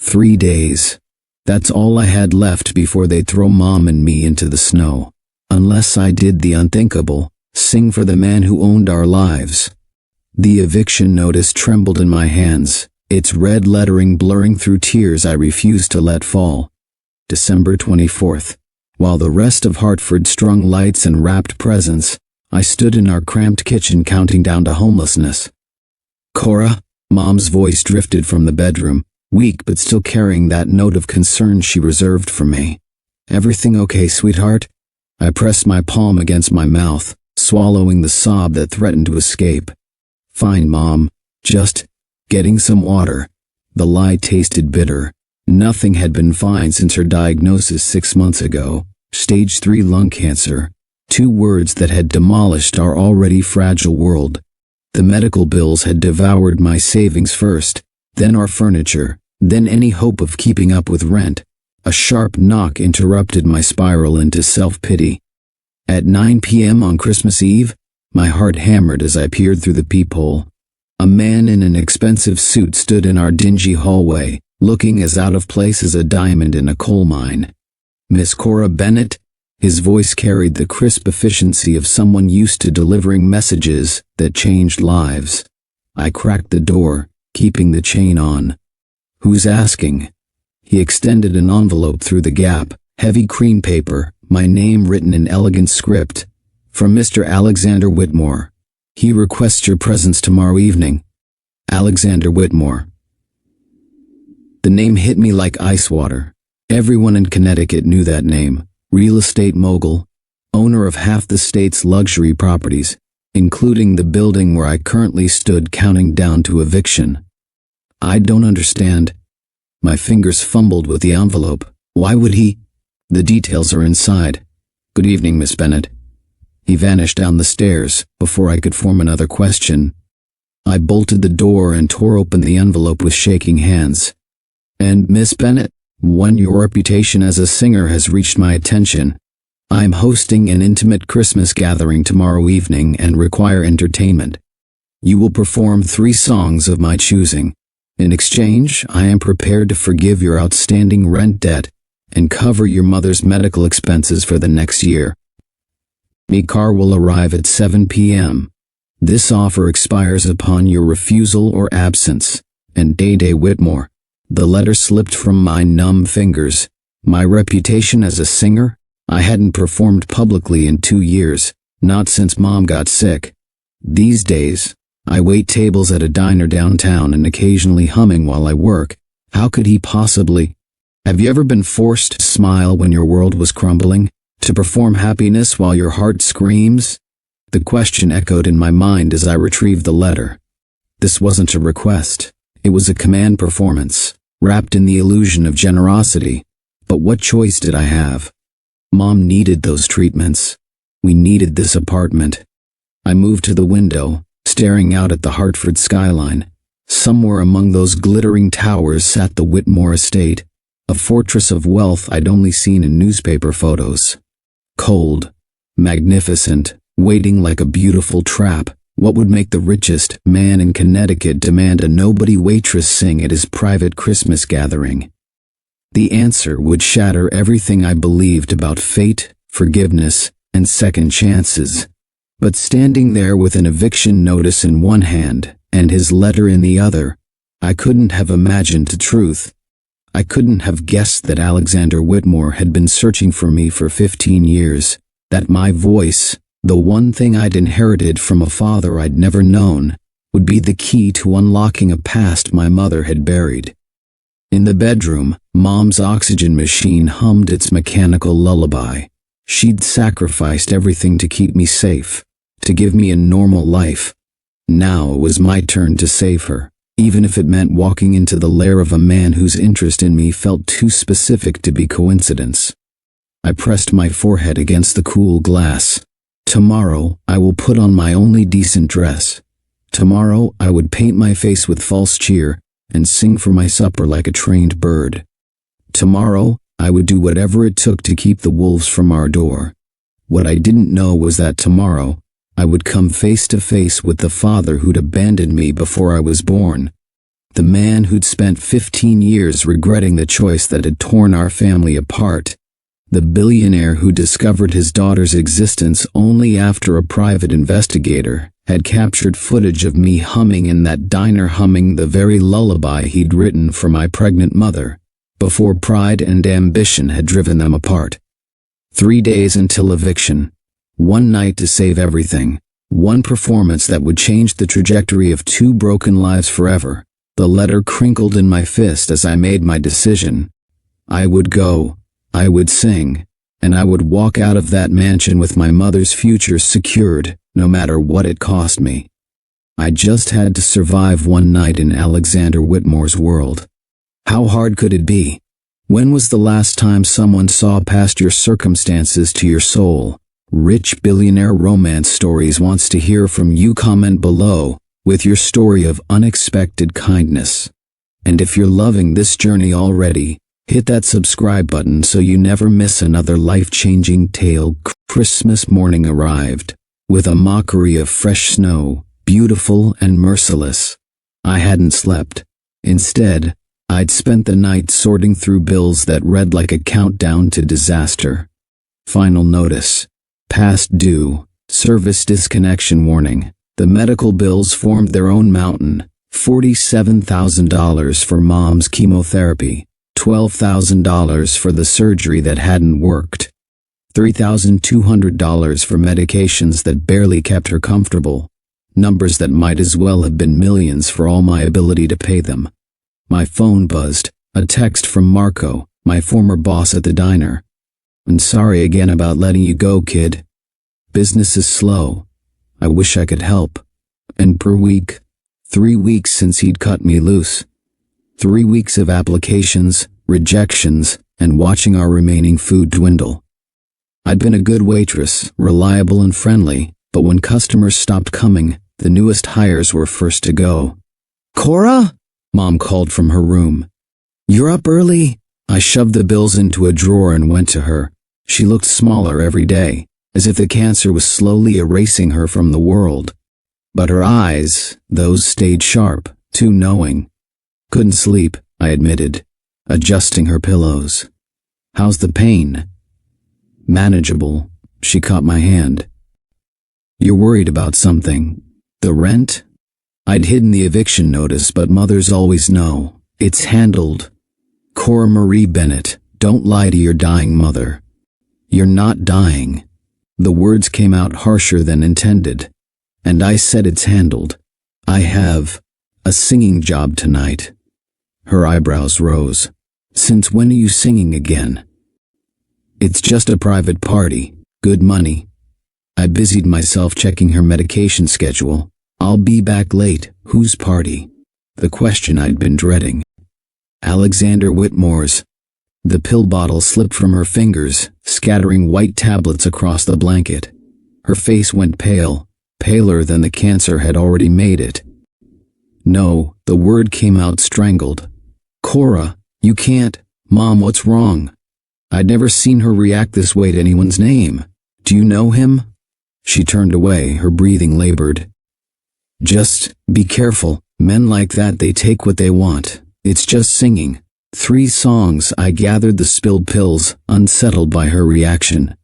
3 days. That's all I had left before they'd throw Mom and me into the snow. Unless I did the unthinkable, sing for the man who owned our lives. The eviction notice trembled in my hands, its red lettering blurring through tears I refused to let fall. December 24th. While the rest of Hartford strung lights and wrapped presents, I stood in our cramped kitchen counting down to homelessness. Cora, Mom's voice drifted from the bedroom, weak but still carrying that note of concern she reserved for me. Everything okay, sweetheart? I pressed my palm against my mouth, swallowing the sob that threatened to escape. Fine, Mom. Just getting some water. The lie tasted bitter. Nothing had been fine since her diagnosis 6 months ago. Stage 3 lung cancer. 2 words that had demolished our already fragile world. The medical bills had devoured my savings first, then our furniture, then any hope of keeping up with rent. A sharp knock interrupted my spiral into self-pity. At 9 p.m. on Christmas Eve, my heart hammered as I peered through the peephole. A man in an expensive suit stood in our dingy hallway, looking as out of place as a diamond in a coal mine. Miss Cora Bennett? His voice carried the crisp efficiency of someone used to delivering messages that changed lives. I cracked the door, keeping the chain on. Who's asking? He extended an envelope through the gap, heavy cream paper, my name written in elegant script. From Mr. Alexander Whitmore. He requests your presence tomorrow evening. Alexander Whitmore. The name hit me like ice water. Everyone in Connecticut knew that name. Real estate mogul, owner of half the state's luxury properties, including the building where I currently stood counting down to eviction. I don't understand. My fingers fumbled with the envelope. Why would he? The details are inside. Good evening, Miss Bennett. He vanished down the stairs before I could form another question. I bolted the door and tore open the envelope with shaking hands. And Miss Bennett, when your reputation as a singer has reached my attention, I'm hosting an intimate Christmas gathering tomorrow evening and require entertainment. You will perform 3 songs of my choosing. In exchange, I am prepared to forgive your outstanding rent debt and cover your mother's medical expenses for the next year. My car will arrive at 7 p.m. This offer expires upon your refusal or absence. And Day Whitmore. The letter slipped from my numb fingers. My reputation as a singer? I hadn't performed publicly in 2 years, not since Mom got sick. These days, I wait tables at a diner downtown and occasionally humming while I work. How could he possibly? Have you ever been forced to smile when your world was crumbling? To perform happiness while your heart screams? The question echoed in my mind as I retrieved the letter. This wasn't a request. It was a command performance, wrapped in the illusion of generosity. But what choice did I have? Mom needed those treatments. We needed this apartment. I moved to the window, staring out at the Hartford skyline. Somewhere among those glittering towers sat the Whitmore estate, a fortress of wealth I'd only seen in newspaper photos. Cold, magnificent, waiting like a beautiful trap. What would make the richest man in Connecticut demand a nobody waitress sing at his private Christmas gathering? The answer would shatter everything I believed about fate, forgiveness, and second chances. But standing there with an eviction notice in one hand and his letter in the other, I couldn't have imagined the truth. I couldn't have guessed that Alexander Whitmore had been searching for me for 15 years, that my voice, the one thing I'd inherited from a father I'd never known, would be the key to unlocking a past my mother had buried. In the bedroom, Mom's oxygen machine hummed its mechanical lullaby. She'd sacrificed everything to keep me safe, to give me a normal life. Now it was my turn to save her, even if it meant walking into the lair of a man whose interest in me felt too specific to be coincidence. I pressed my forehead against the cool glass. Tomorrow, I will put on my only decent dress. Tomorrow, I would paint my face with false cheer and sing for my supper like a trained bird. Tomorrow, I would do whatever it took to keep the wolves from our door. What I didn't know was that tomorrow, I would come face to face with the father who'd abandoned me before I was born. The man who'd spent 15 years regretting the choice that had torn our family apart. The billionaire who discovered his daughter's existence only after a private investigator had captured footage of me humming in that diner, humming the very lullaby he'd written for my pregnant mother, before pride and ambition had driven them apart. 3 days until eviction. One night to save everything. One performance that would change the trajectory of 2 broken lives forever. The letter crinkled in my fist as I made my decision. I would go, I would sing, and I would walk out of that mansion with my mother's future secured, no matter what it cost me. I just had to survive one night in Alexander Whitmore's world. How hard could it be? When was the last time someone saw past your circumstances to your soul? Rich Billionaire Romance Stories wants to hear from you. Comment below with your story of unexpected kindness. And if you're loving this journey already, hit that subscribe button so you never miss another life-changing tale. Christmas morning arrived, with a mockery of fresh snow, beautiful and merciless. I hadn't slept. Instead, I'd spent the night sorting through bills that read like a countdown to disaster. Final notice. Past due. Service disconnection warning. The medical bills formed their own mountain. $47,000 for mom's chemotherapy. $12,000 for the surgery that hadn't worked. $3,200 for medications that barely kept her comfortable. Numbers that might as well have been millions for all my ability to pay them. My phone buzzed. A text from Marco, my former boss at the diner. "I'm sorry again about letting you go, kid. Business is slow. I wish I could help." And per week. 3 weeks since he'd cut me loose. 3 weeks of applications, rejections, and watching our remaining food dwindle. I'd been a good waitress, reliable and friendly, but when customers stopped coming, the newest hires were first to go. "Cora?" Mom called from her room. "You're up early?" I shoved the bills into a drawer and went to her. She looked smaller every day, as if the cancer was slowly erasing her from the world. But her eyes, those stayed sharp, too knowing. "Couldn't sleep," I admitted, adjusting her pillows. "How's the pain?" "Manageable." She caught my hand. "You're worried about something. The rent?" I'd hidden the eviction notice, but mothers always know. "It's handled." "Cora Marie Bennett, don't lie to your dying mother." "You're not dying." The words came out harsher than intended. "And I said it's handled. I have a singing job tonight." Her eyebrows rose. "Since when are you singing again?" "It's just a private party. Good money." I busied myself checking her medication schedule. "I'll be back late." "Whose party?" The question I'd been dreading. "Alexander Whitmore's." The pill bottle slipped from her fingers, scattering white tablets across the blanket. Her face went pale, paler than the cancer had already made it. "No," the word came out strangled. "Cora, you can't." "Mom, what's wrong?" I'd never seen her react this way to anyone's name. "Do you know him?" She turned away, her breathing labored. "Just be careful. Men like that, they take what they want. It's just singing. 3 songs." I gathered the spilled pills, unsettled by her reaction.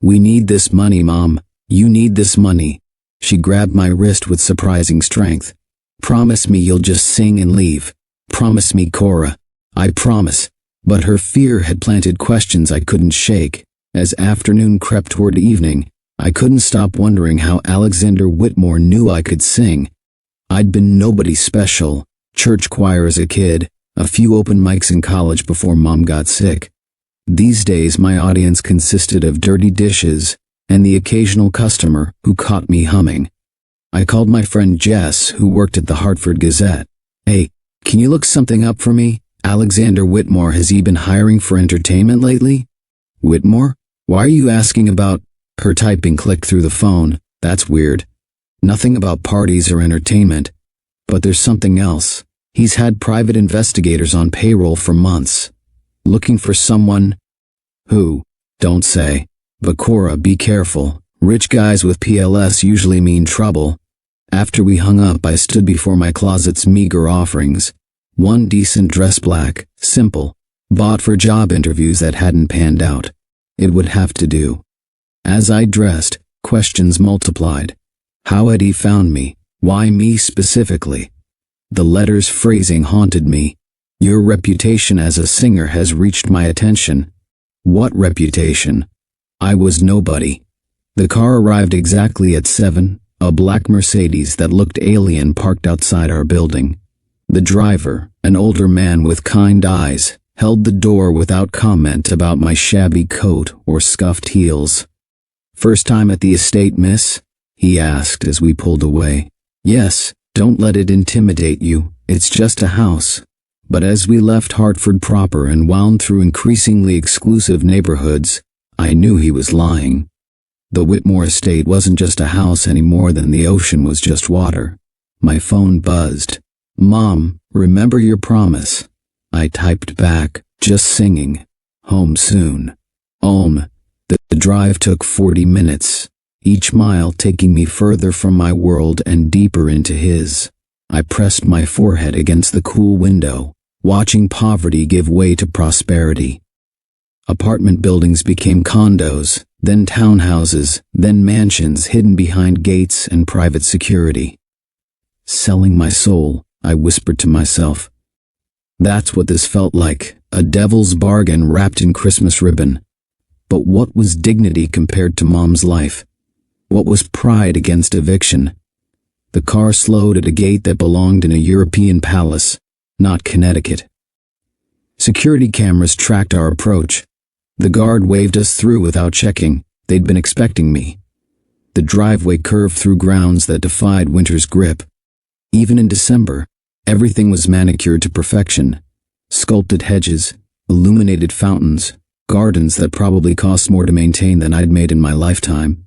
"We need this money, Mom. You need this money." She grabbed my wrist with surprising strength. "Promise me you'll just sing and leave. Promise me, Cora." "I promise." But her fear had planted questions I couldn't shake. As afternoon crept toward evening, I couldn't stop wondering how Alexander Whitmore knew I could sing. I'd been nobody special. Church choir as a kid, a few open mics in college before Mom got sick. These days my audience consisted of dirty dishes and the occasional customer who caught me humming. I called my friend Jess, who worked at the Hartford Gazette. "Hey, can you look something up for me? Alexander Whitmore, has he been hiring for entertainment lately?" "Whitmore? Why are you asking about—" Her typing clicked through the phone. "That's weird. Nothing about parties or entertainment. But there's something else. He's had private investigators on payroll for months. Looking for someone—" "Who?" "Don't say. But Cora, be careful. Rich guys with PLS usually mean trouble." After we hung up, I stood before my closet's meager offerings. One decent dress, black, simple, bought for job interviews that hadn't panned out. It would have to do. As I dressed, questions multiplied. How had he found me? Why me specifically? The letter's phrasing haunted me. Your reputation as a singer has reached my attention. What reputation? I was nobody. The car arrived exactly at 7, a black Mercedes that looked alien parked outside our building. The driver, an older man with kind eyes, held the door without comment about my shabby coat or scuffed heels. "First time at the estate, miss?" he asked as we pulled away. "Yes, don't let it intimidate you, it's just a house." But as we left Hartford proper and wound through increasingly exclusive neighborhoods, I knew he was lying. The Whitmore estate wasn't just a house any more than the ocean was just water. My phone buzzed. "Mom, remember your promise." I typed back, just singing. "Home soon." The drive took 40 minutes, each mile taking me further from my world and deeper into his. I pressed my forehead against the cool window, watching poverty give way to prosperity. Apartment buildings became condos, then townhouses, then mansions hidden behind gates and private security. "Selling my soul," I whispered to myself. That's what this felt like, a devil's bargain wrapped in Christmas ribbon. But what was dignity compared to Mom's life? What was pride against eviction? The car slowed at a gate that belonged in a European palace, not Connecticut. Security cameras tracked our approach. The guard waved us through without checking. They'd been expecting me. The driveway curved through grounds that defied winter's grip. Even in December, everything was manicured to perfection. Sculpted hedges, illuminated fountains, gardens that probably cost more to maintain than I'd made in my lifetime.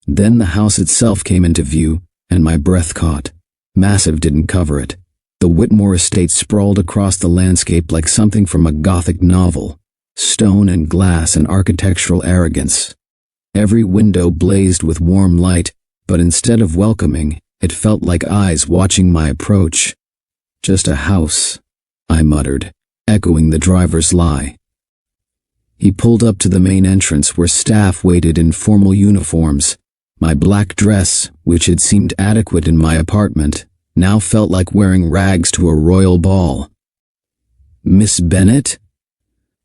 Then the house itself came into view, and my breath caught. Massive didn't cover it. The Whitmore estate sprawled across the landscape like something from a Gothic novel. Stone and glass and architectural arrogance. Every window blazed with warm light, but instead of welcoming, it felt like eyes watching my approach. "Just a house," I muttered, echoing the driver's lie. He pulled up to the main entrance where staff waited in formal uniforms. My black dress, which had seemed adequate in my apartment, now felt like wearing rags to a royal ball. "Miss Bennett?"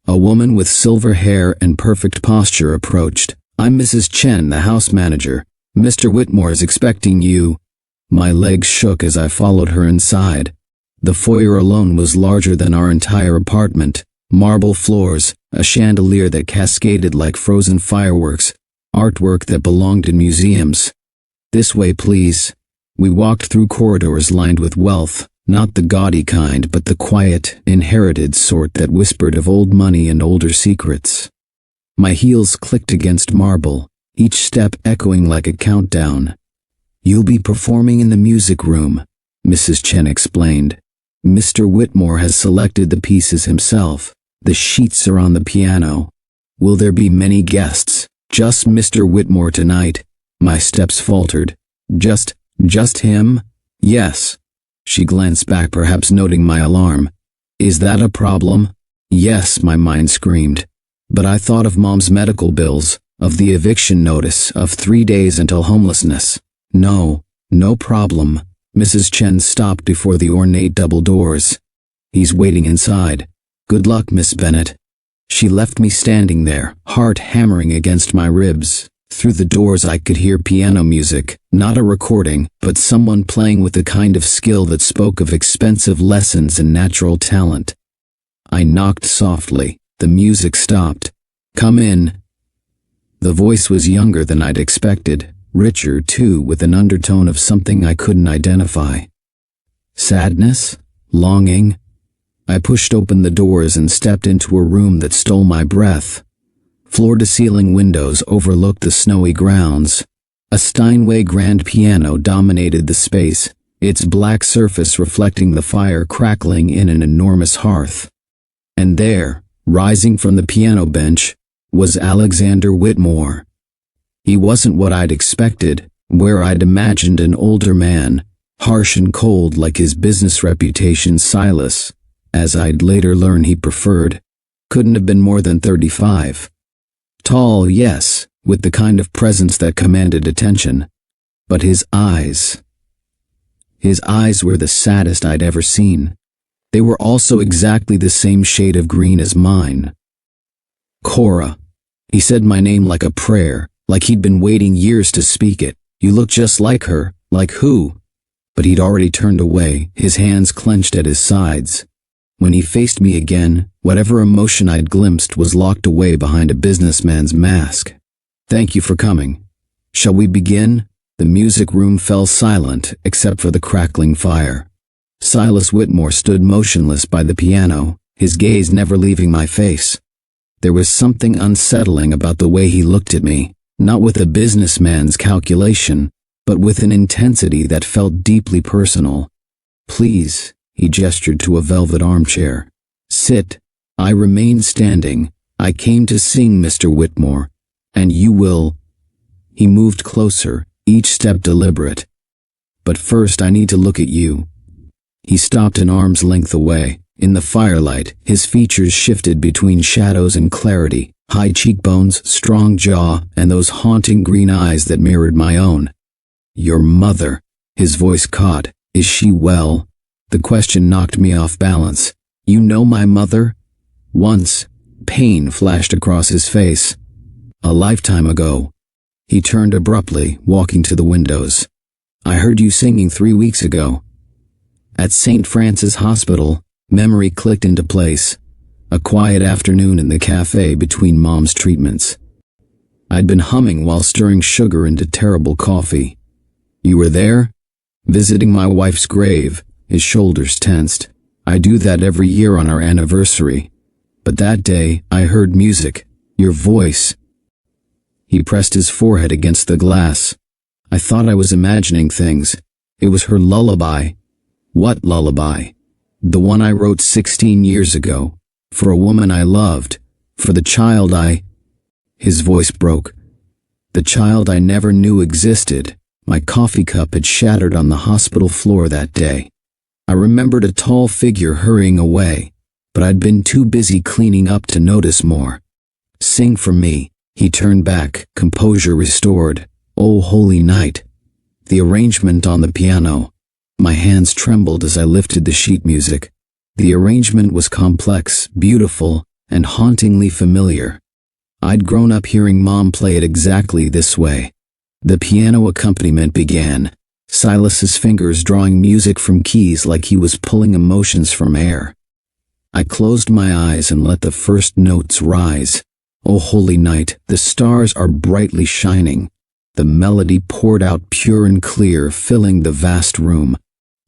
A woman with silver hair and perfect posture approached. "I'm Mrs. Chen, the house manager. Mr. Whitmore is expecting you." My legs shook as I followed her inside. The foyer alone was larger than our entire apartment. Marble floors, a chandelier that cascaded like frozen fireworks, artwork that belonged in museums. "This way, please." We walked through corridors lined with wealth, not the gaudy kind but the quiet, inherited sort that whispered of old money and older secrets. My heels clicked against marble, each step echoing like a countdown. "You'll be performing in the music room," Mrs. Chen explained. "Mr. Whitmore has selected the pieces himself. The sheets are on the piano." "Will there be many guests?" "Just Mr. Whitmore tonight." My steps faltered. Just him?" "Yes." She glanced back, perhaps noting my alarm. "Is that a problem?" "Yes," my mind screamed. But I thought of Mom's medical bills, of the eviction notice, of 3 days until homelessness. No problem." Mrs. Chen stopped before the ornate double doors. "He's waiting inside. Good luck, Miss Bennett." She left me standing there, heart hammering against my ribs. Through the doors I could hear piano music, not a recording, but someone playing with the kind of skill that spoke of expensive lessons and natural talent. I knocked softly. The music stopped. "Come in." The voice was younger than I'd expected, richer too, with an undertone of something I couldn't identify. Sadness? Longing? I pushed open the doors and stepped into a room that stole my breath. Floor-to-ceiling windows overlooked the snowy grounds. A Steinway grand piano dominated the space, its black surface reflecting the fire crackling in an enormous hearth. And there, rising from the piano bench, was Alexander Whitmore. He wasn't what I'd expected, where I'd imagined an older man, Harsh and cold like his business reputation. Silas, as I'd later learn he preferred, couldn't have been more than 35. Tall, yes, with the kind of presence that commanded attention. But his eyes were the saddest I'd ever seen. They were also exactly the same shade of green as mine. Cora. He said my name like a prayer, like he'd been waiting years to speak it. You look just like her. Like who? But he'd already turned away, his hands clenched at his sides. When he faced me again, whatever emotion I'd glimpsed was locked away behind a businessman's mask. Thank you for coming. Shall we begin? The music room fell silent, except for the crackling fire. Silas Whitmore stood motionless by the piano, his gaze never leaving my face. There was something unsettling about the way he looked at me, not with a businessman's calculation, but with an intensity that felt deeply personal. Please, he gestured to a velvet armchair. Sit. I remained standing. I came to sing, Mr. Whitmore. And you will. He moved closer, each step deliberate. But first I need to look at you. He stopped an arm's length away. In the firelight, his features shifted between shadows and clarity, high cheekbones, strong jaw, and those haunting green eyes that mirrored my own. Your mother, his voice caught. Is she well? The question knocked me off balance. You know my mother? Once, pain flashed across his face. A lifetime ago. He turned abruptly, walking to the windows. I heard you singing 3 weeks ago. At St. Francis Hospital, memory clicked into place. A quiet afternoon in the cafe between Mom's treatments. I'd been humming while stirring sugar into terrible coffee. You were there? Visiting my wife's grave. His shoulders tensed. I do that every year on our anniversary. But that day, I heard music. Your voice. He pressed his forehead against the glass. I thought I was imagining things. It was her lullaby. What lullaby? The one I wrote 16 years ago. For a woman I loved. For the child I... His voice broke. The child I never knew existed. My coffee cup had shattered on the hospital floor that day. I remembered a tall figure hurrying away, but I'd been too busy cleaning up to notice more. Sing for me. He turned back, composure restored. Oh, holy night. The arrangement on the piano. My hands trembled as I lifted the sheet music. The arrangement was complex, beautiful, and hauntingly familiar. I'd grown up hearing Mom play it exactly this way. The piano accompaniment began, Silas's fingers drawing music from keys like he was pulling emotions from air. I closed my eyes and let the first notes rise. Oh, holy night, the stars are brightly shining. The melody poured out pure and clear, filling the vast room.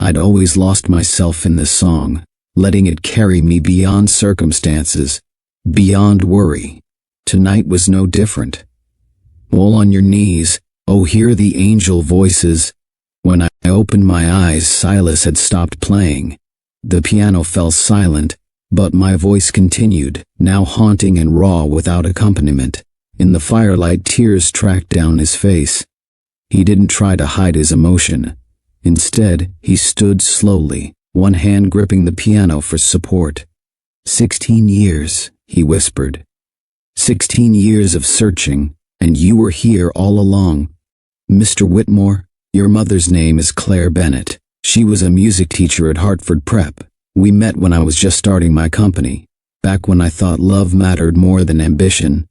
I'd always lost myself in this song, letting it carry me beyond circumstances, beyond worry. Tonight was no different. All on your knees, oh, hear the angel voices. When I opened my eyes, Silas had stopped playing. The piano fell silent, but my voice continued, now haunting and raw without accompaniment. In the firelight, tears tracked down his face. He didn't try to hide his emotion. Instead, he stood slowly, one hand gripping the piano for support. 16 years, he whispered. 16 years of searching, and you were here all along. Mr. Whitmore, your mother's name is Claire Bennett. She was a music teacher at Hartford Prep. We met when I was just starting my company, back when I thought love mattered more than ambition.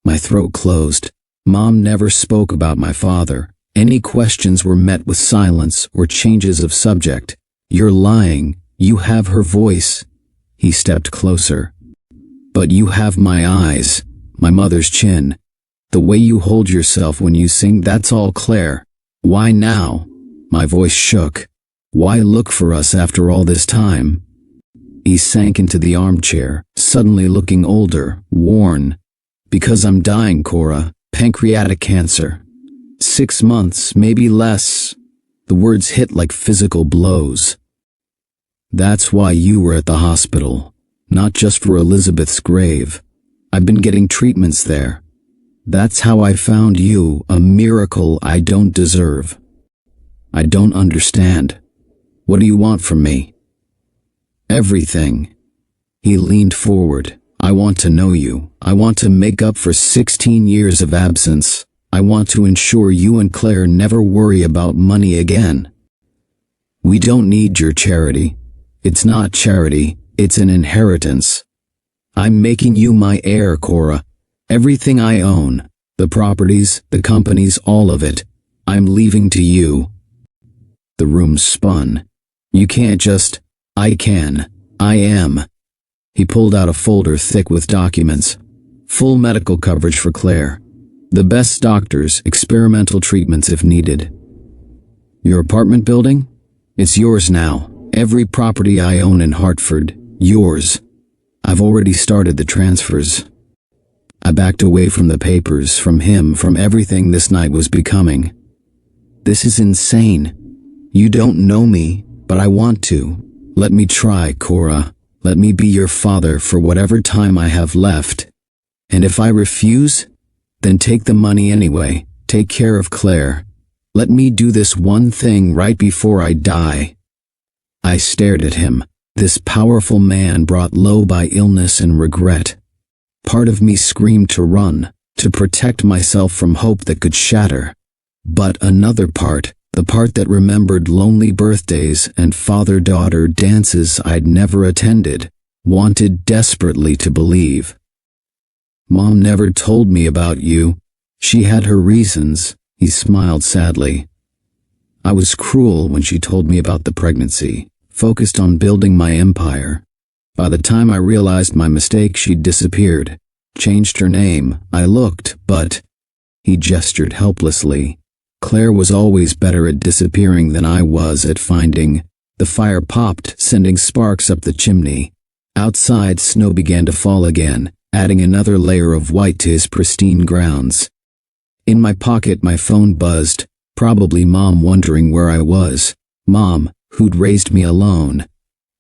My throat closed. Mom never spoke about my father. Any questions were met with silence or changes of subject. You're lying. You have her voice. He stepped closer. But you have my eyes, my mother's chin. The way you hold yourself when you sing, that's all Claire. Why now? My voice shook. Why look for us after all this time? He sank into the armchair, suddenly looking older, worn. Because I'm dying, Cora. Pancreatic cancer. 6 months, maybe less. The words hit like physical blows. That's why you were at the hospital. Not just for Elizabeth's grave. I've been getting treatments there. That's how I found you, a miracle I don't deserve. I don't understand. What do you want from me? Everything. He leaned forward. I want to know you. I want to make up for 16 years of absence. I want to ensure you and Claire never worry about money again. We don't need your charity. It's not charity, it's an inheritance. I'm making you my heir, Cora. Everything I own, the properties, the companies, all of it, I'm leaving to you. The room spun. You can't just, I can, I am. He pulled out a folder thick with documents. Full medical coverage for Claire. The best doctors, experimental treatments if needed. Your apartment building? It's yours now. Every property I own in Hartford, yours. I've already started the transfers. I backed away from the papers, from him, from everything this night was becoming. This is insane. You don't know me, but I want to. Let me try, Cora. Let me be your father for whatever time I have left. And if I refuse, then take the money anyway. Take care of Claire. Let me do this one thing right before I die. I stared at him, this powerful man brought low by illness and regret. Part of me screamed to run, to protect myself from hope that could shatter. But another part, the part that remembered lonely birthdays and father-daughter dances I'd never attended, wanted desperately to believe. Mom never told me about you. She had her reasons, he smiled sadly. I was cruel when she told me about the pregnancy, focused on building my empire. By the time I realized my mistake, she'd disappeared, changed her name. I looked, but... He gestured helplessly. Claire was always better at disappearing than I was at finding. The fire popped, sending sparks up the chimney. Outside, snow began to fall again, adding another layer of white to his pristine grounds. In my pocket, my phone buzzed, probably Mom wondering where I was. Mom, who'd raised me alone.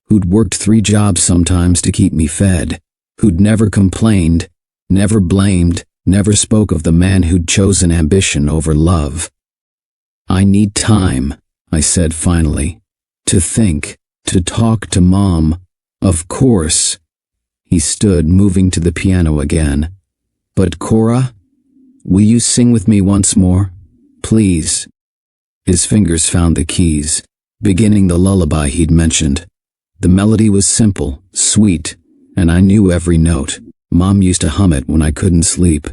Who'd worked 3 jobs sometimes to keep me fed. Who'd never complained, never blamed, never spoke of the man who'd chosen ambition over love. I need time, I said finally. To think, to talk to Mom. Of course. He stood, moving to the piano again. But Cora, will you sing with me once more? Please. His fingers found the keys, beginning the lullaby he'd mentioned. The melody was simple, sweet, and I knew every note. Mom used to hum it when I couldn't sleep.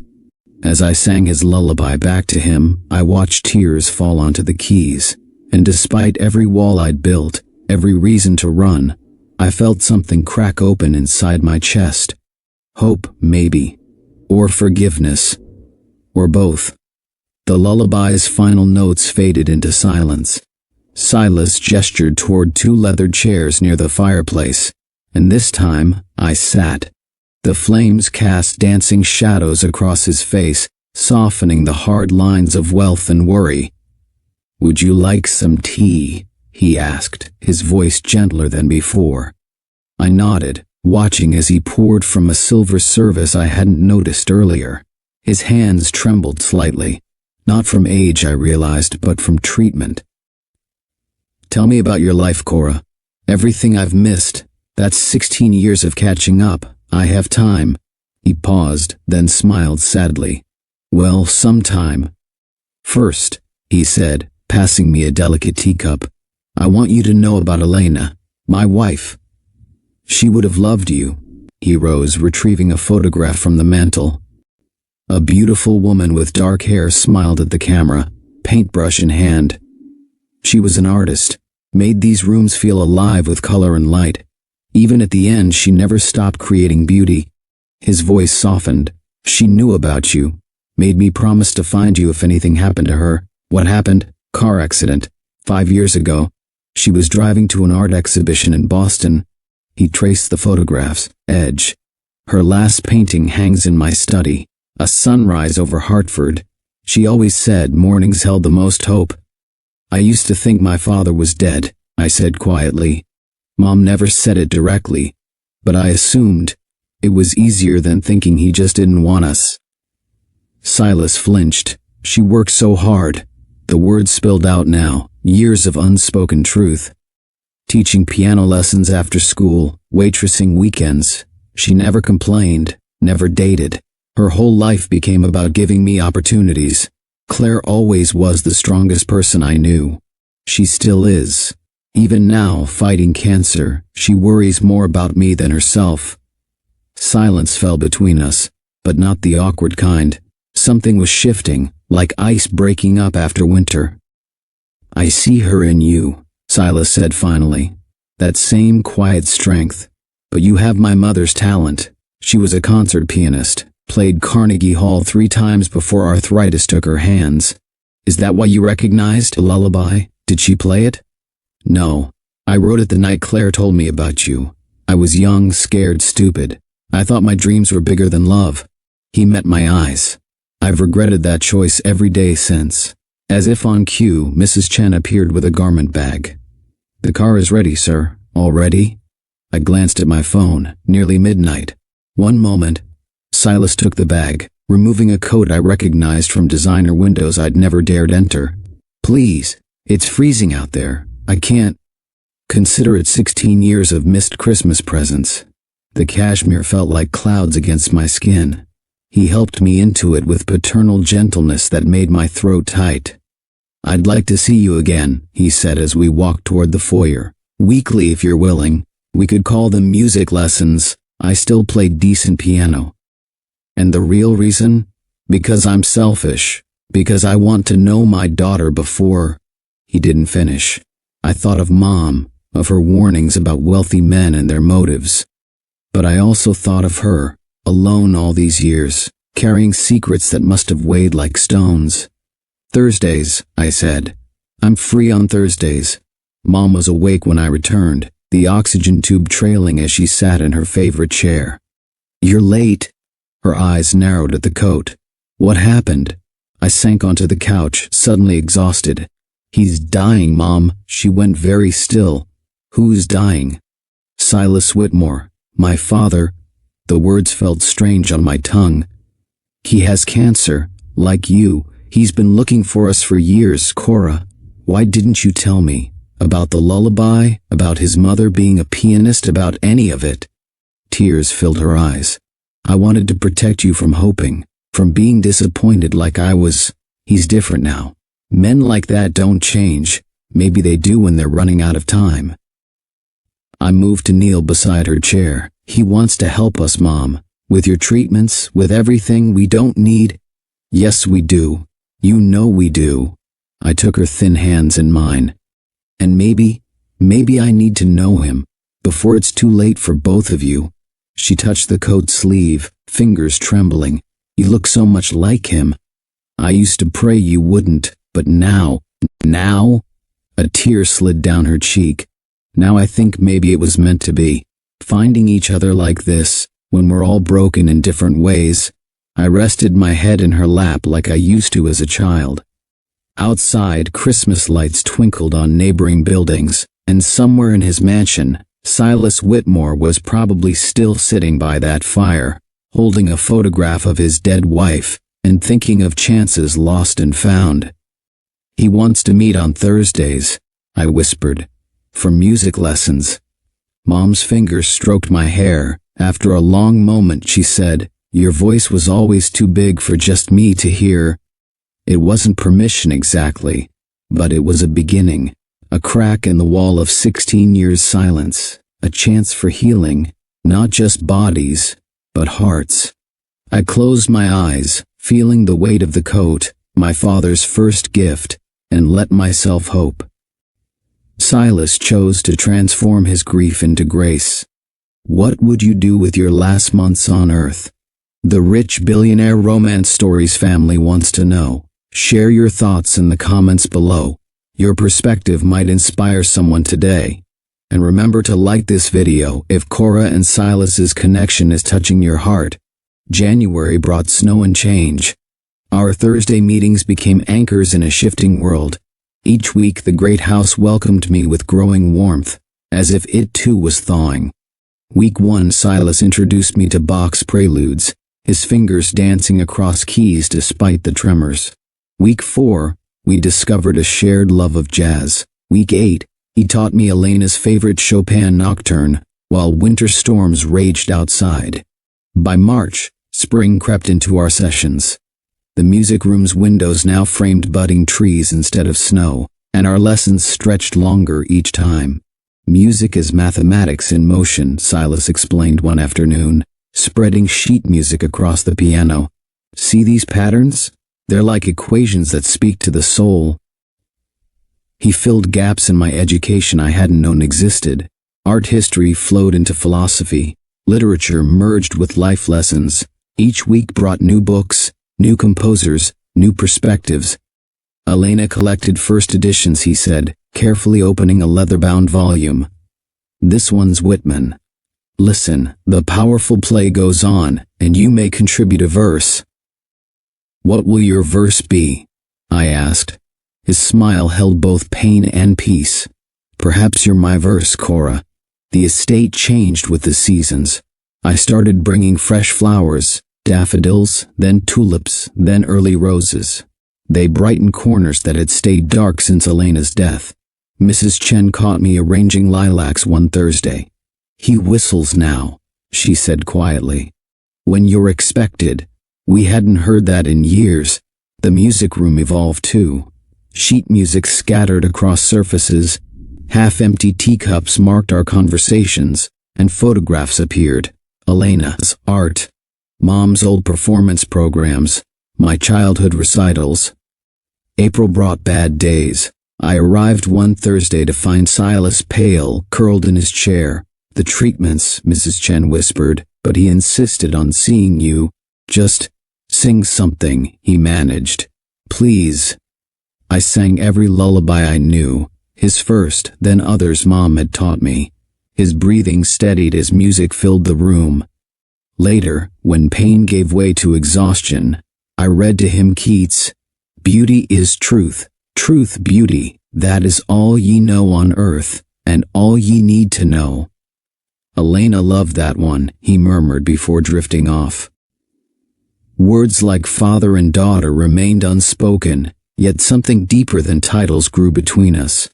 As I sang his lullaby back to him, I watched tears fall onto the keys, and despite every wall I'd built, every reason to run, I felt something crack open inside my chest. Hope, maybe. Or forgiveness. Or both. The lullaby's final notes faded into silence. Silas gestured toward 2 leather chairs near the fireplace, and this time, I sat. The flames cast dancing shadows across his face, softening the hard lines of wealth and worry. Would you like some tea? He asked, his voice gentler than before. I nodded, watching as he poured from a silver service I hadn't noticed earlier. His hands trembled slightly, not from age I realized, but from treatment. Tell me about your life, Cora. Everything I've missed. That's 16 years of catching up. I have time. He paused, then smiled sadly. Well, sometime. First, he said, passing me a delicate teacup, I want you to know about Elena, my wife. She would have loved you. He rose, retrieving a photograph from the mantel. A beautiful woman with dark hair smiled at the camera, paintbrush in hand. She was an artist, made these rooms feel alive with color and light. Even at the end, she never stopped creating beauty. His voice softened. She knew about you. Made me promise to find you if anything happened to her. What happened? Car accident. 5 years ago. She was driving to an art exhibition in Boston. He traced the photographs. Edge. Her last painting hangs in my study. A sunrise over Hartford. She always said mornings held the most hope. I used to think my father was dead, I said quietly. Mom never said it directly, but I assumed. It was easier than thinking he just didn't want us. Silas flinched. She worked so hard. The words spilled out now, Years of unspoken truth. Teaching piano lessons after school, waitressing weekends. She never complained, never dated. Her whole life became about giving me opportunities. Claire always was the strongest person I knew. She still is. Even now, fighting cancer, she worries more about me than herself. Silence fell between us, but not the awkward kind. Something was shifting, like ice breaking up after winter. I see her in you, Silas said finally. That same quiet strength. But you have my mother's talent. She was a concert pianist, played Carnegie Hall 3 times before arthritis took her hands. Is that why you recognized a lullaby? Did she play it? No. I wrote it the night Claire told me about you. I was young, scared, stupid. I thought my dreams were bigger than love. He met my eyes. I've regretted that choice every day since. As if on cue, Mrs. Chen appeared with a garment bag. The car is ready, sir. All ready? I glanced at my phone. Nearly midnight. One moment. Silas took the bag, removing a coat I recognized from designer windows I'd never dared enter. Please. It's freezing out there. I can't. Consider it 16 years of missed Christmas presents. The cashmere felt like clouds against my skin. He helped me into it with paternal gentleness that made my throat tight. I'd like to see you again, he said as we walked toward the foyer. Weekly if you're willing. We could call them music lessons. I still played decent piano. And the real reason? Because I'm selfish. Because I want to know my daughter before. He didn't finish. I thought of Mom, of her warnings about wealthy men and their motives. But I also thought of her, alone all these years, carrying secrets that must have weighed like stones. Thursdays, I said. I'm free on Thursdays. Mom was awake when I returned, the oxygen tube trailing as she sat in her favorite chair. You're late. Her eyes narrowed at the coat. What happened? I sank onto the couch, suddenly exhausted. He's dying, Mom. She went very still. Who's dying? Silas Whitmore, my father. The words felt strange on my tongue. He has cancer, like you. He's been looking for us for years, Cora. Why didn't you tell me? About the lullaby? About his mother being a pianist? About any of it? Tears filled her eyes. I wanted to protect you from hoping, from being disappointed like I was. He's different now. Men like that don't change. Maybe they do when they're running out of time. I moved to kneel beside her chair. He wants to help us, Mom. With your treatments, with everything we don't need. Yes, we do. You know we do. I took her thin hands in mine. And maybe I need to know him, before it's too late for both of you. She touched the coat sleeve, fingers trembling. You look so much like him. I used to pray you wouldn't, but now, a tear slid down her cheek. Now I think maybe it was meant to be. Finding each other like this, when we're all broken in different ways. I rested my head in her lap like I used to as a child. Outside, Christmas lights twinkled on neighboring buildings, and somewhere in his mansion, Silas Whitmore was probably still sitting by that fire, holding a photograph of his dead wife, and thinking of chances lost and found. He wants to meet on Thursdays, I whispered, for music lessons. Mom's fingers stroked my hair. After a long moment she said, your voice was always too big for just me to hear. It wasn't permission exactly, but it was a beginning, a crack in the wall of 16 years' silence, a chance for healing, not just bodies, but hearts. I closed my eyes, feeling the weight of the coat, my father's first gift, and let myself hope. Silas chose to transform his grief into grace. What would you do with your last months on Earth? The Rich Billionaire Romance Stories family wants to know. Share your thoughts in the comments below. Your perspective might inspire someone today. And remember to like this video if Cora and Silas's connection is touching your heart. January brought snow and change. Our Thursday meetings became anchors in a shifting world. Each week the great house welcomed me with growing warmth, as if it too was thawing. Week 1, Silas introduced me to Bach's preludes, his fingers dancing across keys despite the tremors. Week 4, We discovered a shared love of jazz. Week 8, he taught me Elena's favorite Chopin nocturne, while winter storms raged outside. By March, spring crept into our sessions. The music room's windows now framed budding trees instead of snow, and our lessons stretched longer each time. Music is mathematics in motion, Silas explained one afternoon, spreading sheet music across the piano. See these patterns? They're like equations that speak to the soul. He filled gaps in my education I hadn't known existed. Art history flowed into philosophy. Literature merged with life lessons. Each week brought new books, new composers, new perspectives. Elena collected first editions, he said, carefully opening a leather-bound volume. This one's Whitman. Listen, the powerful play goes on, and you may contribute a verse. What will your verse be? I asked. His smile held both pain and peace. Perhaps you're my verse, Cora. The estate changed with the seasons. I started bringing fresh flowers, daffodils, then tulips, then early roses. They brightened corners that had stayed dark since Elena's death. Mrs. Chen caught me arranging lilacs one Thursday. He whistles now, she said quietly. When you're expected. We hadn't heard that in years. The music room evolved too. Sheet music scattered across surfaces. Half-empty teacups marked our conversations, and photographs appeared. Elena's art. Mom's old performance programs. My childhood recitals. April brought bad days. I arrived one Thursday to find Silas pale, curled in his chair. The treatments, Mrs. Chen whispered, but he insisted on seeing you. Just sing something, he managed. Please. I sang every lullaby I knew. His first, then others Mom had taught me. His breathing steadied as music filled the room. Later, when pain gave way to exhaustion, I read to him Keats. Beauty is truth, truth beauty, that is all ye know on earth, and all ye need to know. Elena loved that one, he murmured before drifting off. Words like father and daughter remained unspoken, yet something deeper than titles grew between us.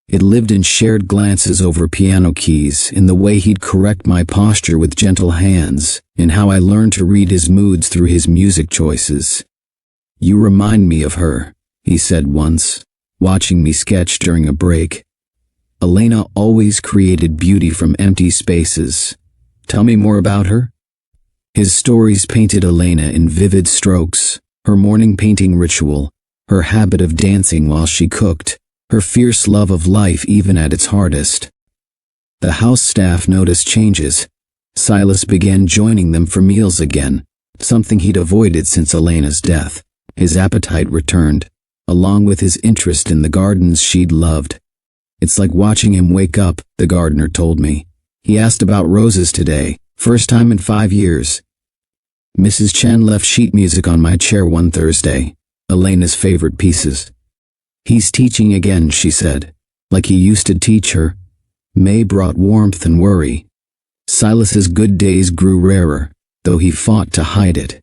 It lived in shared glances over piano keys, in the way he'd correct my posture with gentle hands, in how I learned to read his moods through his music choices. You remind me of her, he said once, watching me sketch during a break. Elena always created beauty from empty spaces. Tell me more about her? His stories painted Elena in vivid strokes, her morning painting ritual, her habit of dancing while she cooked, her fierce love of life even at its hardest. The house staff noticed changes. Silas began joining them for meals again, something he'd avoided since Elena's death. His appetite returned, along with his interest in the gardens she'd loved. It's like watching him wake up, the gardener told me. He asked about roses today, first time in 5 years. Mrs. Chen left sheet music on my chair one Thursday, Elena's favorite pieces. He's teaching again, she said, like he used to teach her. May brought warmth and worry. Silas's good days grew rarer, though he fought to hide it.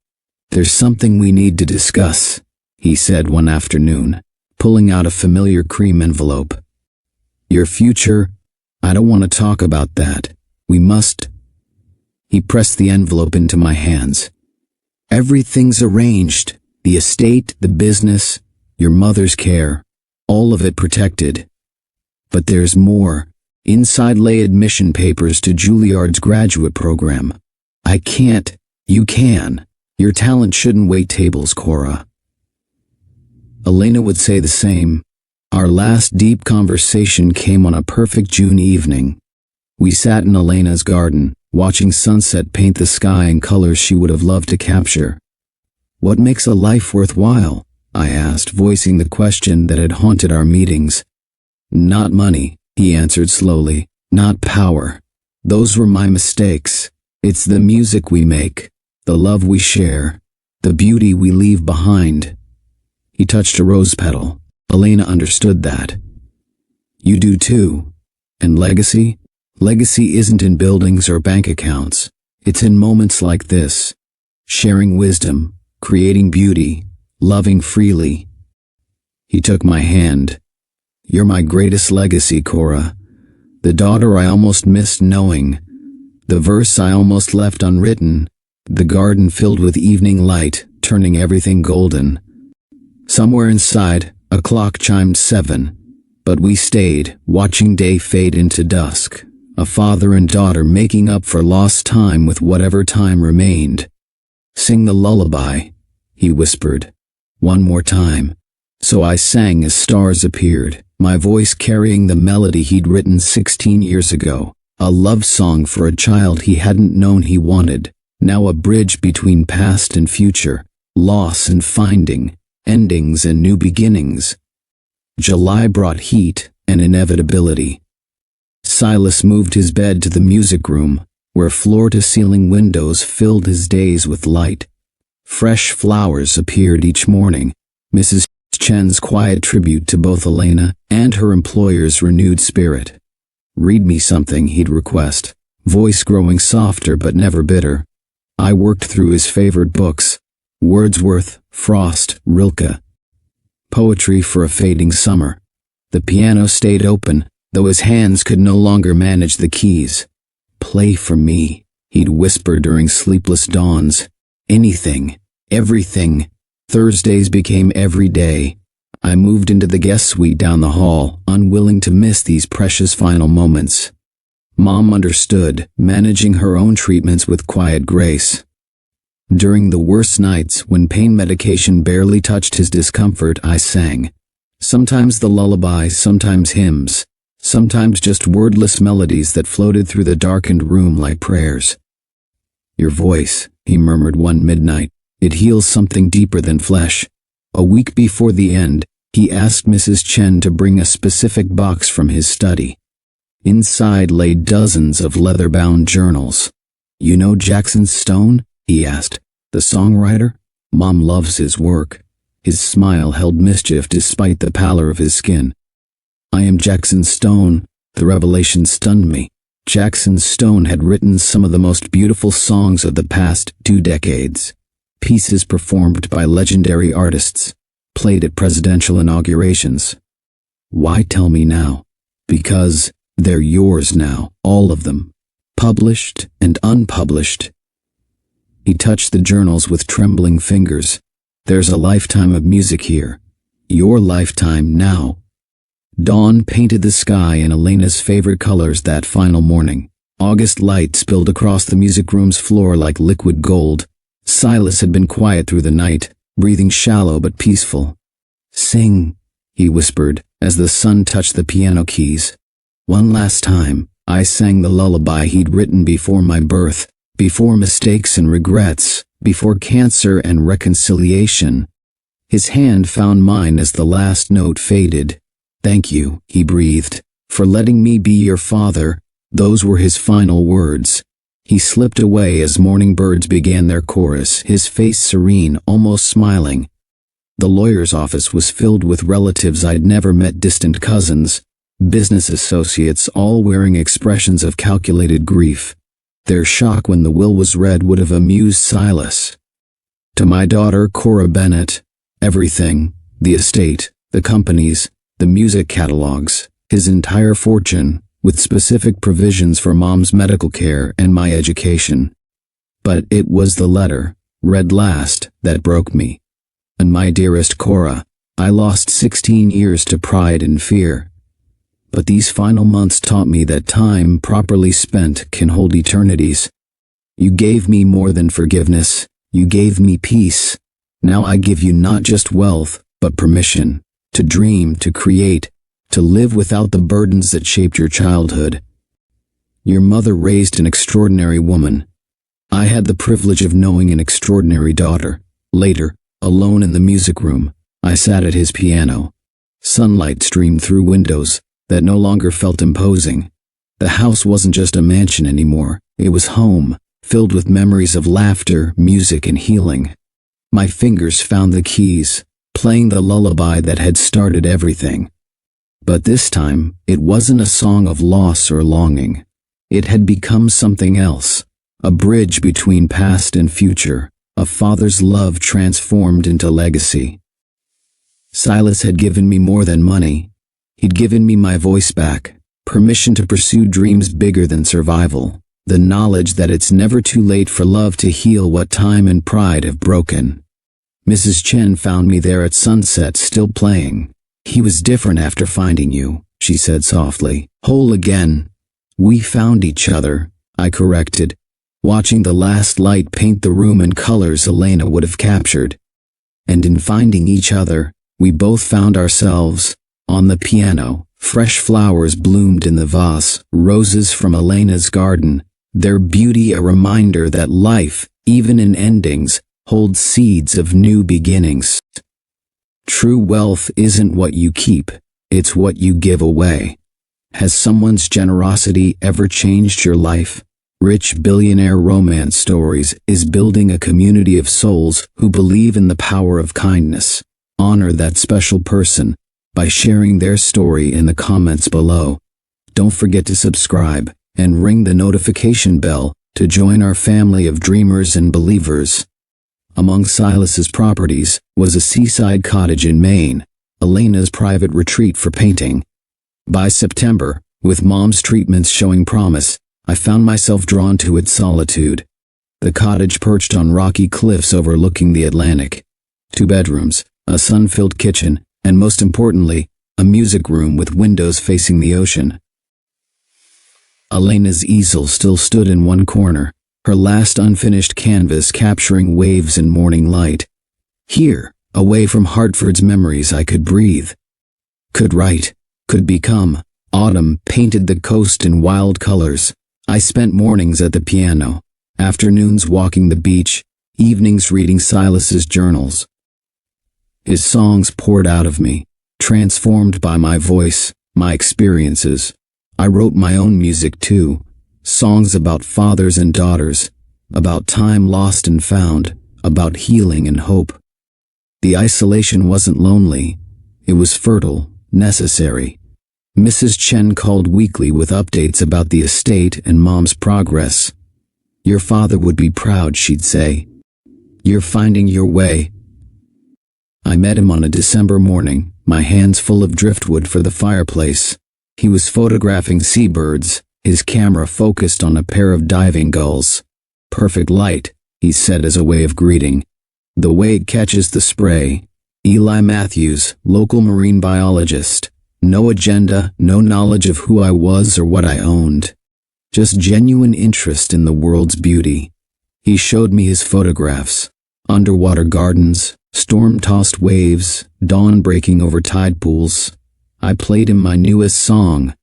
There's something we need to discuss, he said one afternoon, pulling out a familiar cream envelope. Your future? I don't want to talk about that. We must. He pressed the envelope into my hands. Everything's arranged. The estate, the business, your mother's care, all of it protected. But there's more. Inside lay admission papers to Juilliard's graduate program. I can't. You can. Your talent shouldn't wait tables, Cora. Elena would say the same. Our last deep conversation came on a perfect June evening. We sat in Elena's garden, watching sunset paint the sky in colors she would have loved to capture. What makes a life worthwhile? I asked, voicing the question that had haunted our meetings. Not money, he answered slowly. Not power. Those were my mistakes. It's the music we make, the love we share, the beauty we leave behind. He touched a rose petal. Elena understood that. You do too. And legacy? Legacy isn't in buildings or bank accounts. It's in moments like this. Sharing wisdom, creating beauty, loving freely. He took my hand. "You're my greatest legacy, Cora. The daughter I almost missed knowing. The verse I almost left unwritten. The garden filled with evening light, turning everything golden." Somewhere inside, a clock chimed 7. But we stayed, watching day fade into dusk. A father and daughter making up for lost time with whatever time remained. "Sing the lullaby," he whispered. "One more time." So I sang as stars appeared, my voice carrying the melody he'd written 16 years ago. A love song for a child he hadn't known he wanted, now a bridge between past and future, loss and finding, endings and new beginnings. July brought heat and inevitability. Silas moved his bed to the music room, where floor-to-ceiling windows filled his days with light. Fresh flowers appeared each morning, Mrs. Chen's quiet tribute to both Elena and her employer's renewed spirit. "Read me something," he'd request, voice growing softer but never bitter. I worked through his favorite books, Wordsworth, Frost, Rilke. Poetry for a fading summer. The piano stayed open, though his hands could no longer manage the keys. "Play for me," he'd whisper during sleepless dawns. "Anything, everything." Thursdays became every day. I moved into the guest suite down the hall, unwilling to miss these precious final moments. Mom understood, managing her own treatments with quiet grace. During the worst nights, when pain medication barely touched his discomfort, I sang. Sometimes the lullaby, sometimes hymns, sometimes just wordless melodies that floated through the darkened room like prayers. "Your voice," he murmured one midnight, "it heals something deeper than flesh." A week before the end, he asked Mrs. Chen to bring a specific box from his study. Inside lay dozens of leather-bound journals. "You know Jackson Stone?" he asked. "The songwriter? Mom loves his work." His smile held mischief despite the pallor of his skin. "I am Jackson Stone." The revelation stunned me. Jackson Stone had written some of the most beautiful songs of the past 2 decades. Pieces performed by legendary artists, played at presidential inaugurations. "Why tell me now?" "Because they're yours now, all of them. Published and unpublished." He touched the journals with trembling fingers. "There's a lifetime of music here. Your lifetime now." Dawn painted the sky in Elena's favorite colors that final morning. August light spilled across the music room's floor like liquid gold. Silas had been quiet through the night, breathing shallow but peaceful. "Sing," he whispered, as the sun touched the piano keys. One last time, I sang the lullaby he'd written before my birth, before mistakes and regrets, before cancer and reconciliation. His hand found mine as the last note faded. "Thank you," he breathed, "for letting me be your father." Those were his final words. He slipped away as morning birds began their chorus, his face serene, almost smiling. The lawyer's office was filled with relatives I'd never met, distant cousins, business associates, all wearing expressions of calculated grief. Their shock when the will was read would have amused Silas. To my daughter, Cora Bennett, everything, the estate, the companies, the music catalogs, his entire fortune, with specific provisions for Mom's medical care and my education. But it was the letter, read last, that broke me. "And my dearest Cora, I lost 16 years to pride and fear. But these final months taught me that time properly spent can hold eternities. You gave me more than forgiveness, you gave me peace. Now I give you not just wealth, but permission, to dream, to create, to live without the burdens that shaped your childhood. Your mother raised an extraordinary woman. I had the privilege of knowing an extraordinary daughter." Later, alone in the music room, I sat at his piano. Sunlight streamed through windows that no longer felt imposing. The house wasn't just a mansion anymore, it was home, filled with memories of laughter, music, and healing. My fingers found the keys, playing the lullaby that had started everything. But this time, it wasn't a song of loss or longing. It had become something else, a bridge between past and future, a father's love transformed into legacy. Silas had given me more than money. He'd given me my voice back, permission to pursue dreams bigger than survival, the knowledge that it's never too late for love to heal what time and pride have broken. Mrs. Chen found me there at sunset, still playing. "He was different after finding you," she said softly. "Whole again." "We found each other," I corrected, watching the last light paint the room in colors Elena would have captured. "And in finding each other, we both found ourselves." On the piano, fresh flowers bloomed in the vase, roses from Elena's garden, their beauty a reminder that life, even in endings, holds seeds of new beginnings. True wealth isn't what you keep, it's what you give away. Has someone's generosity ever changed your life? Rich Billionaire Romance Stories is building a community of souls who believe in the power of kindness. Honor that special person by sharing their story in the comments below. Don't forget to subscribe and ring the notification bell to join our family of dreamers and believers. Among Silas's properties was a seaside cottage in Maine, Elena's private retreat for painting. By September, with Mom's treatments showing promise, I found myself drawn to its solitude. The cottage perched on rocky cliffs overlooking the Atlantic. 2 bedrooms, a sun-filled kitchen, and most importantly, a music room with windows facing the ocean. Elena's easel still stood in one corner, her last unfinished canvas capturing waves and morning light. Here, away from Hartford's memories, I could breathe. Could write, could become. Autumn painted the coast in wild colors. I spent mornings at the piano, afternoons walking the beach, evenings reading Silas's journals. His songs poured out of me, transformed by my voice, my experiences. I wrote my own music too, songs about fathers and daughters, about time lost and found, about healing and hope. The isolation wasn't lonely, it was fertile, necessary. Mrs. Chen called weekly with updates about the estate and Mom's progress. "Your father would be proud," she'd say. "You're finding your way." I met him on a December morning, my hands full of driftwood for the fireplace. He was photographing seabirds, his camera focused on a pair of diving gulls. "Perfect light," he said as a way of greeting. "The way it catches the spray." Eli Matthews, local marine biologist. No agenda, no knowledge of who I was or what I owned. Just genuine interest in the world's beauty. He showed me his photographs. Underwater gardens, storm-tossed waves, dawn breaking over tide pools. I played him my newest song.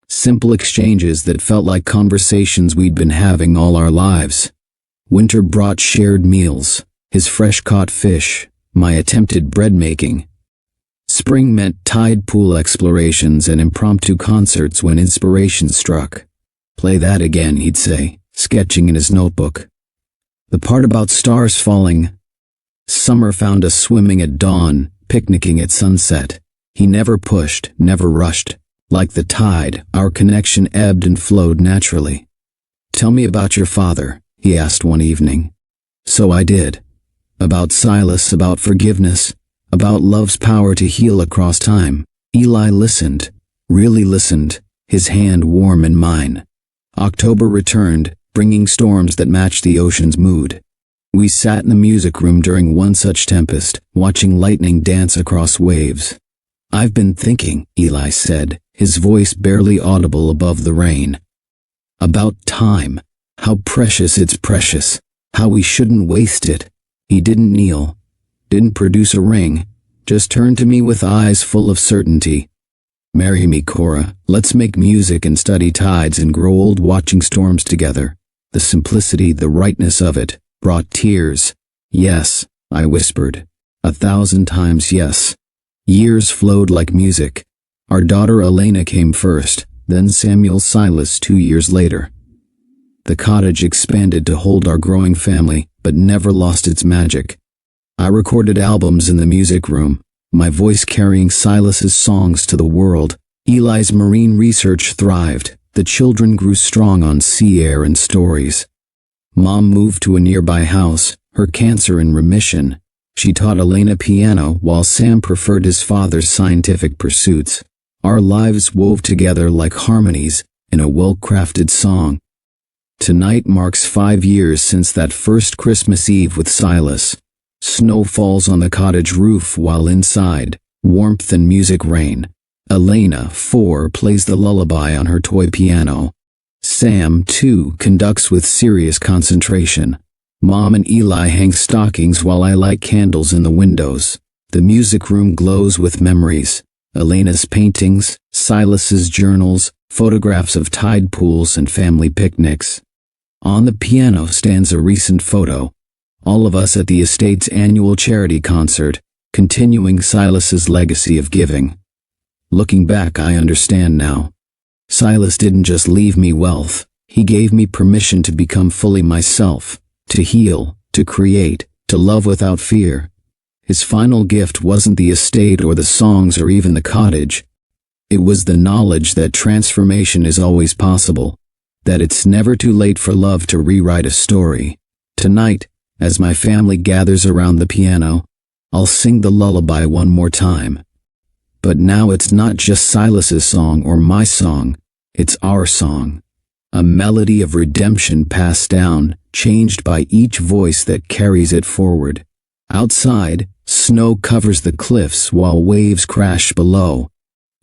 Simple exchanges that felt like conversations we'd been having all our lives. Winter brought shared meals, his fresh-caught fish, my attempted bread making. Spring meant tide pool explorations and impromptu concerts when inspiration struck. "Play that again," he'd say, sketching in his notebook. The part about stars falling. Summer found us swimming at dawn, picnicking at sunset. He never pushed, never rushed. Like the tide, our connection ebbed and flowed naturally. "Tell me about your father," he asked one evening. So I did. About Silas, about forgiveness, about love's power to heal across time. Eli listened, really listened, his hand warm in mine. October returned, bringing storms that matched the ocean's mood. We sat in the music room during one such tempest, watching lightning dance across waves. "I've been thinking," Eli said, his voice barely audible above the rain. "About time, how precious it's precious, how we shouldn't waste it." He didn't kneel, didn't produce a ring, just turned to me with eyes full of certainty. "Marry me, Cora. Let's make music and study tides and grow old watching storms together." The simplicity, the rightness of it, brought tears. "Yes," I whispered. 1,000 times yes. Years flowed like music. Our daughter Elena came first, then Samuel Silas 2 years later. The cottage expanded to hold our growing family, but never lost its magic. I recorded albums in the music room, my voice carrying Silas's songs to the world. Eli's marine research thrived. The children grew strong on sea air and stories. Mom moved to a nearby house, her cancer in remission. She taught Elena piano while Sam preferred his father's scientific pursuits. Our lives wove together like harmonies in a well-crafted song. Tonight marks 5 years since that first Christmas Eve with Silas. Snow falls on the cottage roof while inside, warmth and music reign. Elena, 4, plays the lullaby on her toy piano. Sam, 2, conducts with serious concentration. Mom and Eli hang stockings while I light candles in the windows. The music room glows with memories. Elena's paintings, Silas's journals, photographs of tide pools and family picnics. On the piano stands a recent photo. All of us at the estate's annual charity concert, continuing Silas's legacy of giving. Looking back, I understand now. Silas didn't just leave me wealth, he gave me permission to become fully myself, to heal, to create, to love without fear. His final gift wasn't the estate or the songs or even the cottage. It was the knowledge that transformation is always possible, that it's never too late for love to rewrite a story. Tonight, as my family gathers around the piano, I'll sing the lullaby one more time. But now it's not just Silas's song or my song, it's our song. A melody of redemption passed down, changed by each voice that carries it forward. Outside, snow covers the cliffs while waves crash below.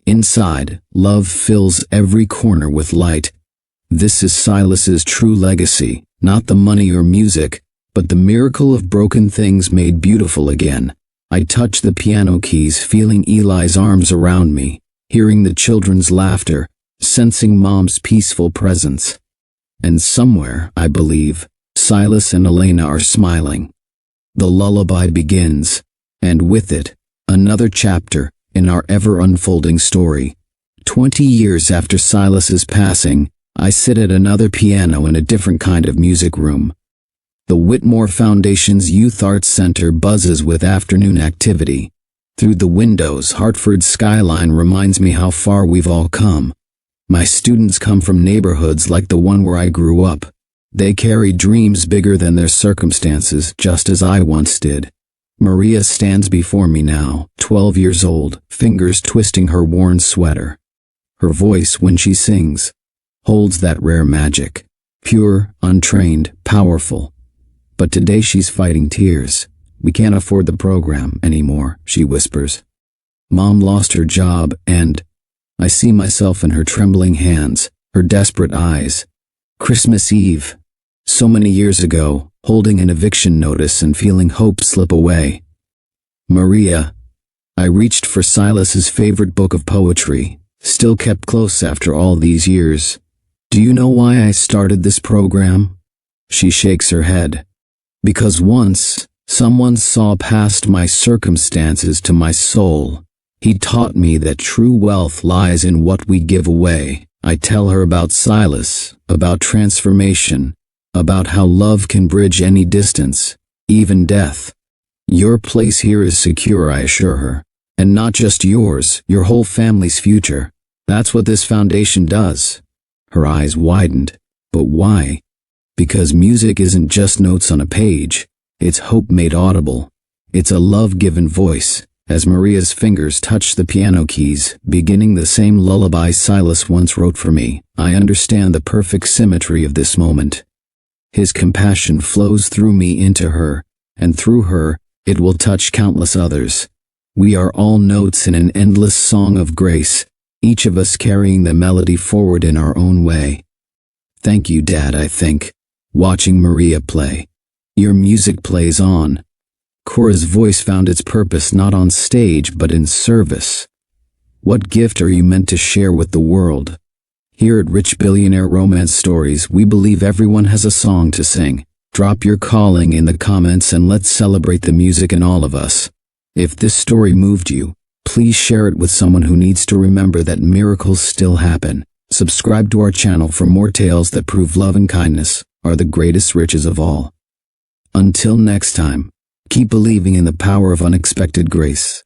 Inside, love fills every corner with light. This is Silas's true legacy, not the money or music, but the miracle of broken things made beautiful again. I touch the piano keys, feeling Eli's arms around me, hearing the children's laughter, sensing Mom's peaceful presence. And somewhere, I believe, Silas and Elena are smiling. The lullaby begins, and with it, another chapter in our ever-unfolding story. 20 years after Silas's passing, I sit at another piano in a different kind of music room. The Whitmore Foundation's Youth Arts Center buzzes with afternoon activity. Through the windows, Hartford's skyline reminds me how far we've all come. My students come from neighborhoods like the one where I grew up. They carry dreams bigger than their circumstances, just as I once did. Maria stands before me now, 12 years old, fingers twisting her worn sweater. Her voice, when she sings, holds that rare magic. Pure, untrained, powerful. But today she's fighting tears. We can't afford the program anymore, she whispers. Mom lost her job and I see myself in her trembling hands, her desperate eyes. Christmas Eve. So many years ago, holding an eviction notice and feeling hope slip away. Maria. I reached for Silas's favorite book of poetry, still kept close after all these years. Do you know why I started this program? She shakes her head. Because once, someone saw past my circumstances to my soul. He taught me that true wealth lies in what we give away. I tell her about Silas, about transformation, about how love can bridge any distance, even death. Your place here is secure, I assure her. And not just yours, your whole family's future. That's what this foundation does. Her eyes widened. But why? Because music isn't just notes on a page. It's hope made audible. It's a love-given voice. As Maria's fingers touch the piano keys, beginning the same lullaby Silas once wrote for me, I understand the perfect symmetry of this moment. His compassion flows through me into her, and through her, it will touch countless others. We are all notes in an endless song of grace, each of us carrying the melody forward in our own way. Thank you, Dad, I think, watching Maria play. Your music plays on. Cora's voice found its purpose not on stage but in service. What gift are you meant to share with the world? Here at Rich Billionaire Romance Stories, we believe everyone has a song to sing. Drop your calling in the comments and let's celebrate the music in all of us. If this story moved you, please share it with someone who needs to remember that miracles still happen. Subscribe to our channel for more tales that prove love and kindness are the greatest riches of all. Until next time, keep believing in the power of unexpected grace.